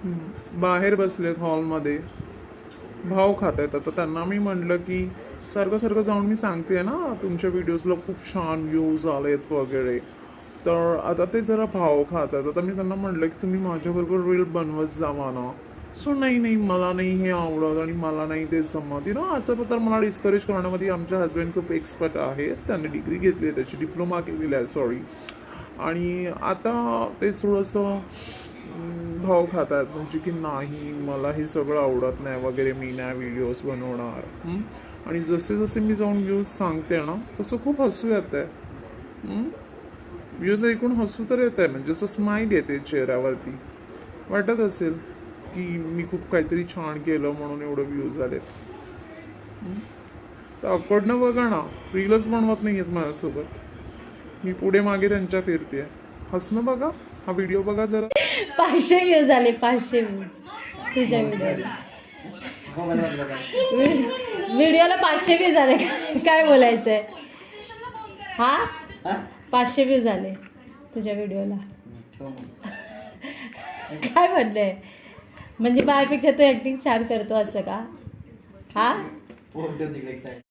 बाहेर बसलेत हॉलमध्ये, भाव खात आहेत. आता त्यांना मी म्हणलं की सारखं सारखं जाऊन मी सांगते ना तुमच्या व्हिडिओजला खूप छान व्ह्यूज आलेत वगैरे, तर आता ते जरा भाव खात आहेत. आता मी त्यांना म्हटलं की तुम्ही माझ्याबरोबर रील बनवत जावा ना. सो नाही नाही मला नाही हे आवडत आणि मला नाही ते जमत असं. तर मला डिस्करेज करण्यामध्ये आमचे हस्बंड खूप एक्सपर्ट आहेत. त्यांनी डिग्री घेतली आहे, त्याची डिप्लोमा केलेली आहे, सॉरी. आणि आता ते थोडंसं भाव खात आहेत, म्हणजे की नाही मला हे सगळं आवडत नाही वगैरे, मी नाही व्हिडिओज बनवणार. आणि जसे जसे मी जाऊन व्ह्यूज सांगते ना तसं खूप हसू येत आहे. व्ह्यूज ऐकून हसू तर येत आहे, म्हणजे असं स्माईल येते चेहऱ्यावरती. वाटत असेल की मी खूप काहीतरी छान केलं म्हणून एवढं व्ह्यूज आलेत. तर अकडनं बघा ना, रीलच बनवत नाही आहेत माझ्यासोबत, मी पुढे मागे त्यांच्या फिरते. हसणं बघा, हा व्हिडिओ बघा जरा. 500 व्ह्यूज आले, 500 व्ह्यूज तुझ्या व्हिडिओला. व्हिडिओला 500 व्ह्यूज आले. काय बोलायचंय? हा 500 व्ह्यूज आले तुझ्या व्हिडिओला. काय म्हणलंय? म्हणजे बायपेक्षा तू ऍक्टिंग छान करतो असं का? हा